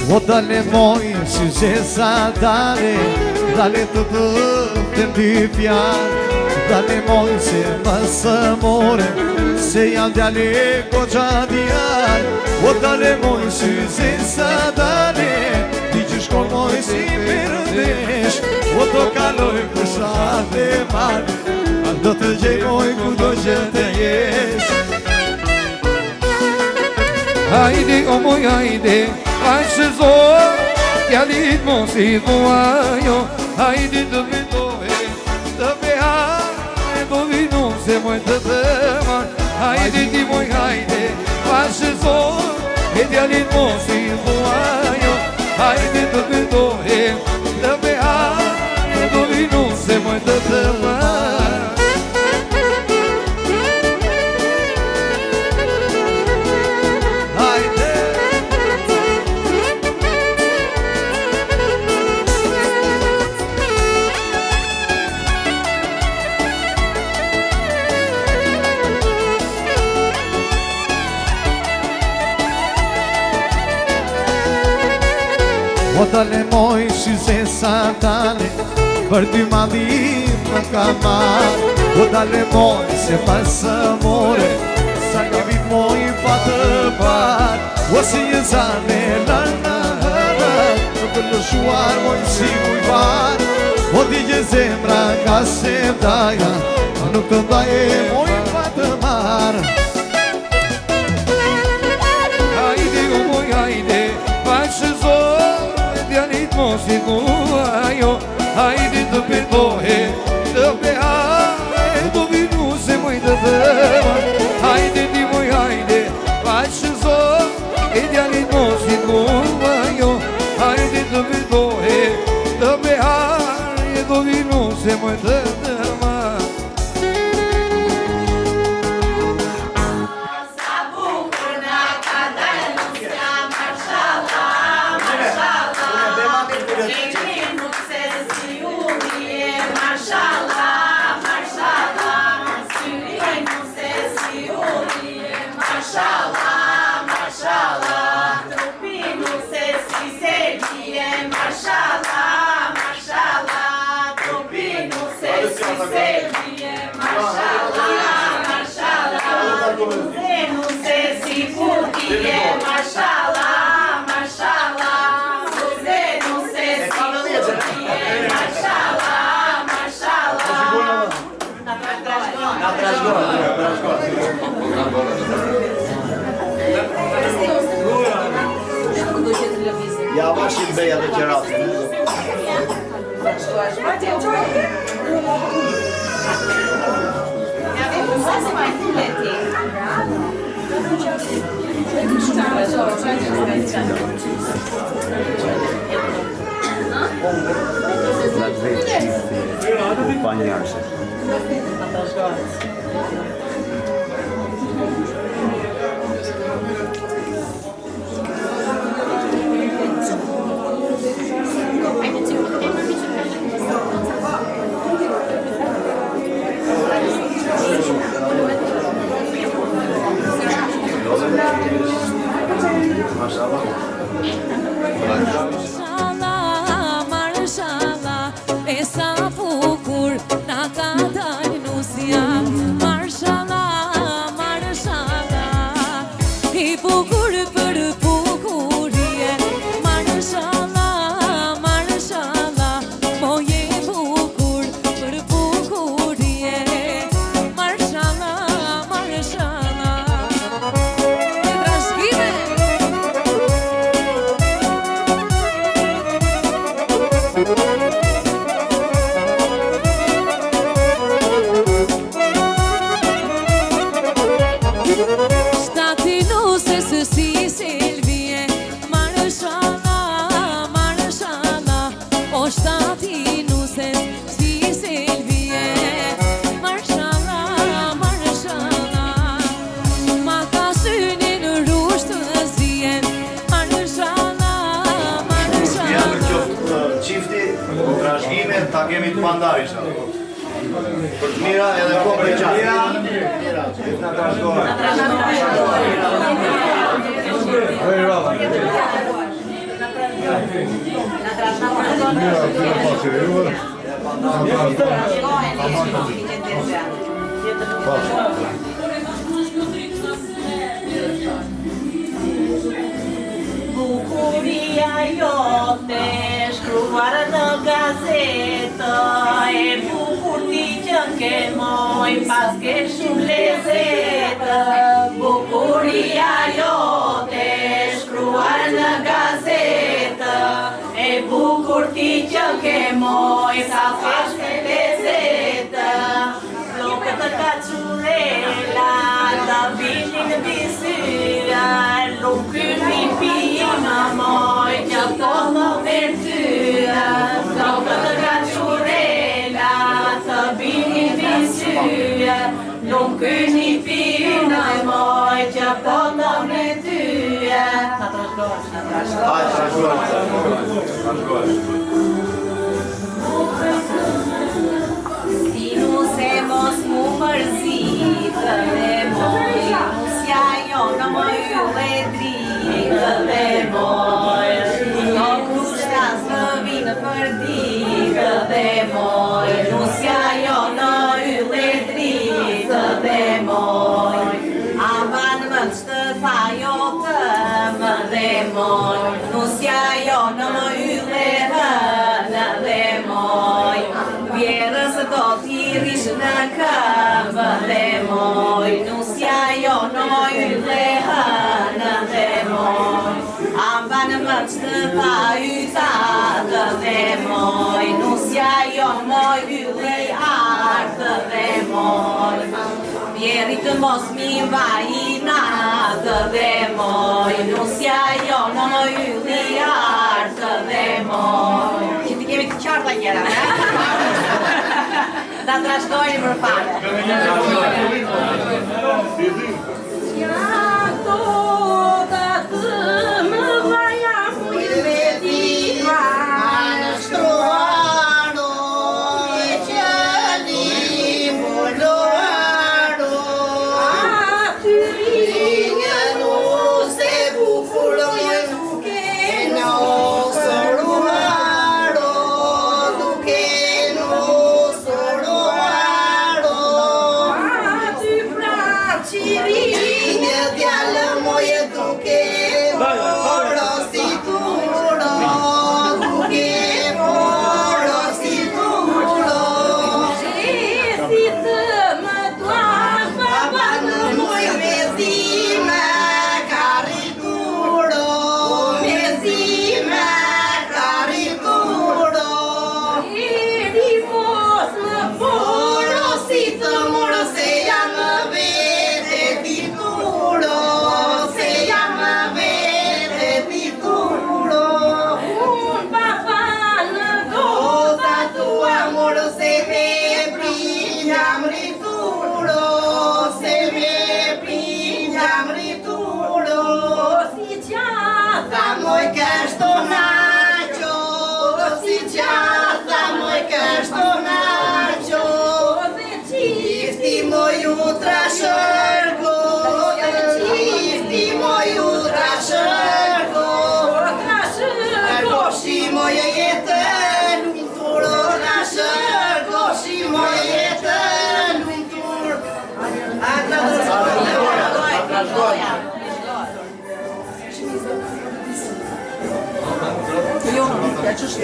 O dale moj, si zesa dale, dale të të dy fjarë, dale moj se më së more, se jam djale koqa djarë. O dale moj, si zesa dale, ti që shkoj moj si përdesh, o do kaloj kusha dhe male, do të gjej moj ku do që të jesh. Hajde o moj hajde, hajde që zor, djalit mos i thua jo. Hajde të vetohe, të behare, do vinu se moj të thëma. Hajde ti moj hajde, hajde që zor, djalit mos i thua jo. Hajde të vetohe, të behare, do vinu se moj të thëma. O dale moj shi zesa dale, për ty madhim në ka marë. O dale moj se pasë more, sa ka vit moj pa të parë. O si e zane lërna hërët, në të lëshuar moj si muj varë. O di që zemra ka se daja, nuk të daje moj pa të marë. Hajde o moj hajde, pa që zor, djalit mos i thua jo. Hajde të petohe, të behare, do vinu se moj të thëma. Hajde ti moj hajde, pa që zor, djalit mos i thua jo. Hajde të petohe, të behare, do vinu se moj të thëma. Ja vashin beja dhe qerasin. Na dve qifti banjarëse. Marshallah, e sa bukur na ka dalë nusja. Marshallah, marshallah, i bukur për bukurie. Marshallah, marshallah, mo je bukur për bukurie. Marshallah, marshallah. Shtati nusës si Silvie, marshallah, marshallah. O shtati nusës si Silvie, marshallah, marshallah. Ma ka synin rusht të zien, marshallah, marshallah. Ja për qoftë qifti, trashgjime, ta kemi të pandar isha. Për të mira edhe po për qatë. Në trashgojë. Bukuria jote shkruar në gazetë, e bukur ti që ke moj, pas ke shumë lezetë. Bukuria jote shkruar në gazetë, e bukur ti që ke moj, pas ke shumë lezetë. Flokët të kaqurela, të vinin bisyra, lukën mi pina moj, që po më vertyra. Flokët të kaqurela, të vinin bisyra, lukën mi pina moj, që po më vertyra. Se mos mu përzitë dhe moj, nusja jo në më ylle dritë dhe moj, në kushtas në vinë për ditë dhe moj, nusja jo në ylle dritë dhe moj, aman më qëtë tha jo të më dhe moj, nusja jo në më ylle hënë dhe moj, vjerës do t'i rish në këmbë dhe moj, nusja jo në moj ylle hënë dhe moj, amban më qëtë tha ytatë dhe moj, nusja jo në moj ylle artë dhe moj, vjerit mos mi vajinatë dhe moj, nusja jo në moj ylle artë dhe moj. Që ti kemi të qarta njëra, ne? Da trashtojnë për fare. Qato da të më vaja mujve diva në shtroaro, e që një moloaro, aty rinjë nuse bukurojë duke në sëruaro, duke në sëruaro, aty pra qirinjë djallë moje duke moro si turo, duke moro si turo. Gjesit më duan baba në moj mezime karituro, mezime karituro. Eri mos më poro si të moro, se jam vete tituro, se jam vete tituro. Un baba në goza tua moro, se me prinjam rituro, se me prinjam rituro. Si qata moj kështo nacho, si qata moj kështo nacho, dhe qifti moj u trashërgo, dhe qifti moj u trashërgo, trashërgo shi moje jetën lumtur, trashërgo shi moje jetën lumtur.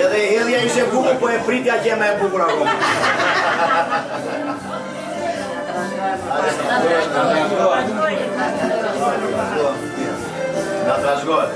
Edhe hedhja ishe bukur, po e pritja që me e bukur akoma. Na trashgojë.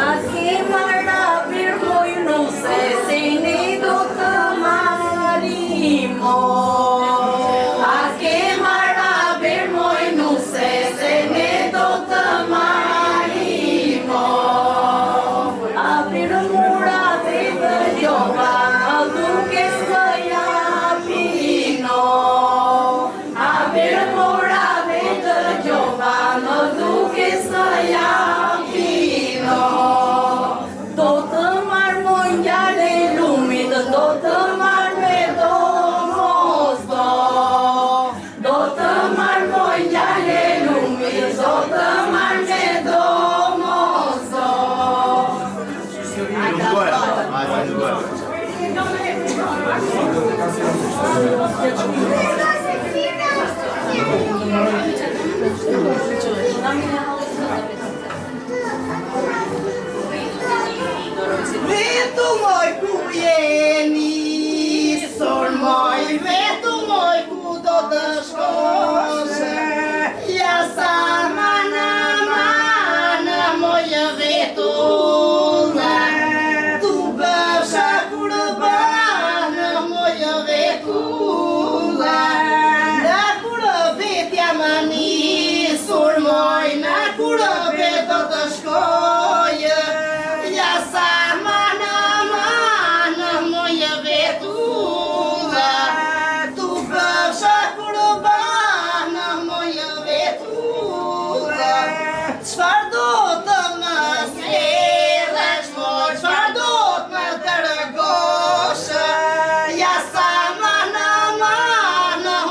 A ke marra birmoj nuse, se ne do të marimo. A ke marra birmoj nuse, se ne do të marimo. A birmura dhe të ljova, duke s'më japino. A birmura Vetu moj ku jeni, sor moj, vetu moj ku do të shkosh. Ja sa mana moj vetulla, tu bësha kurban moj vetulla. Na kur vetja më nisur moj, na kur vet do të shkoj. Ja sa mana moj vetulla, tu bësha kurban moj vetulla. Çfarë do të më sjellësh moj, çfarë do të më dërgosh? Ja sa mana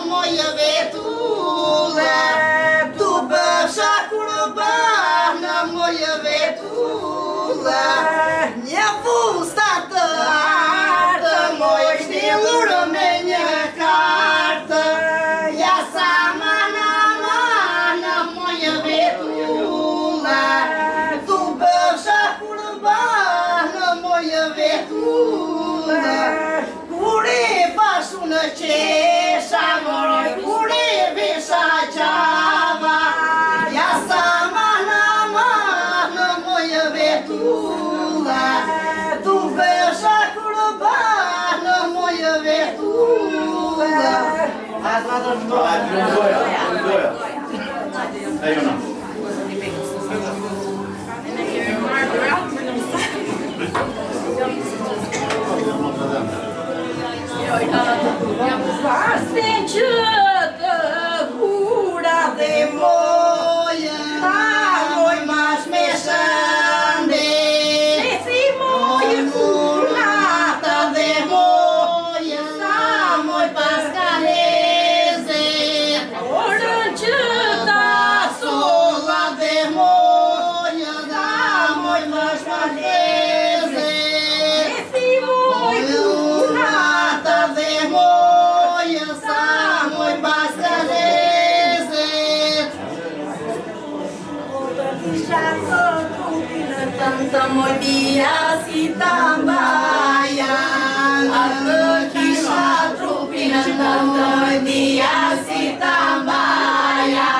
moj vetulla, tu bësha kurban moj vetulla. Një fusta të artë moj shtillur me një kartë. Ja sa mana moj vetulla, tu bësha kurban moj vetulla. Kur e pashu në qesha moj, kur e vesha qava. Ja sa mana moj vetulla, tu bësha kurban moj vetulla. Ejona. Pasin që të hura dhe moja, ta moj mash me shëndet. Si moj hurnata dhe moja, sa moj pas ka lezet. Orën që ta sola dhe moja, ta moj mash ma lezet. Si moj hurnata dhe moja, sa moj pas ka lezet. Të moj bia si ta mbaja, atë kisha trupin të moj bia si ta mbaja.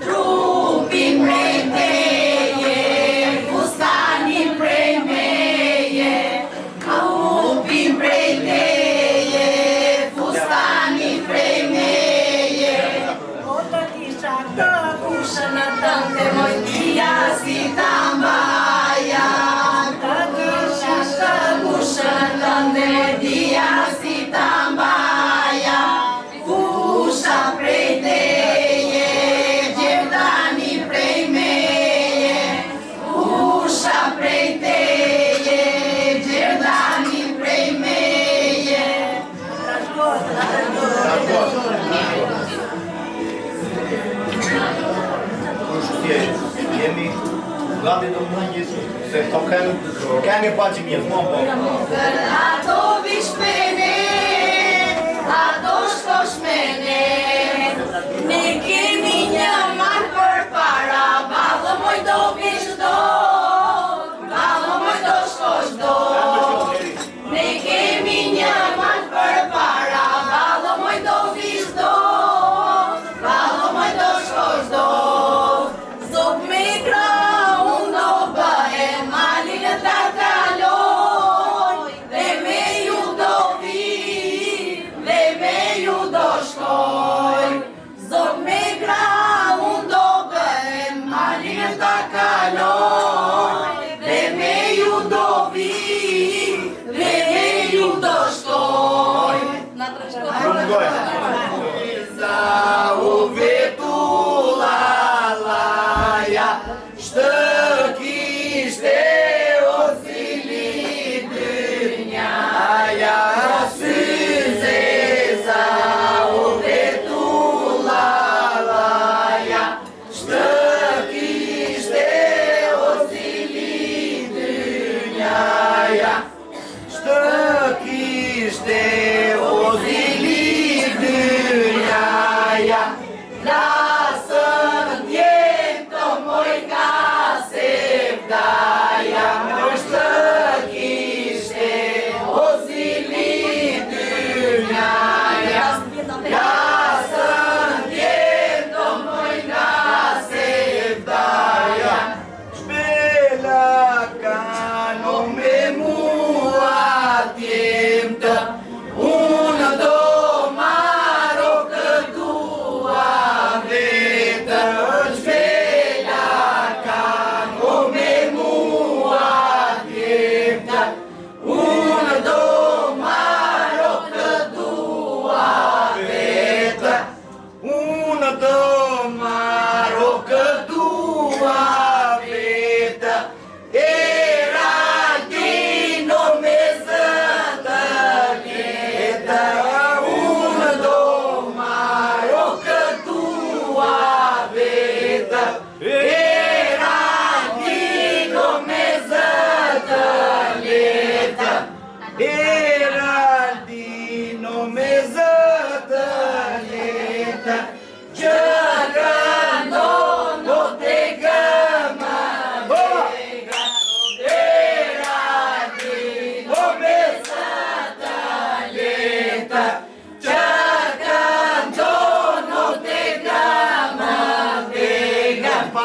Trupin prej teje, fustanin prej meje. Trupin prej teje, fustanin prej meje. O të kisha të kushën në tënde moj bia si ta mbaja. Të kisha të kushën në tënde moj bia si ta mbaja. Kusha prej teje, gjerdani prej meje. Kusha prej teje, gjerdani prej meje. Jemi gati të mëngjesi, se këto kanë pa që mjetë më po. Ato vish mene, ato shkosh mene. Ne kemi një man për para, valë moj do vish do, valë moj do shkosh do. Ne kemi një man për para, valë moj do vish do, valë moj do shkosh do. Zop me kra unë do bëhe, malin e ta kaloj, dhe me ju do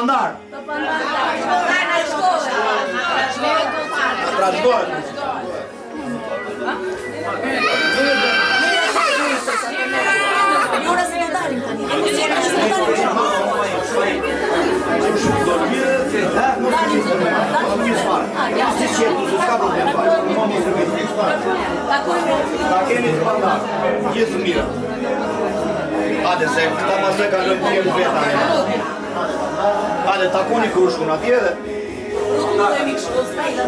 pandar. Trashgohet. Jura se do dalim tani. Ta keni të pandar, gjithë mira. Hajde se këta ma se ka lëmë tjemë veta. Hajde takoni krushkun atje dhe. Nuk të dojmë i kështu, s'ka i dhe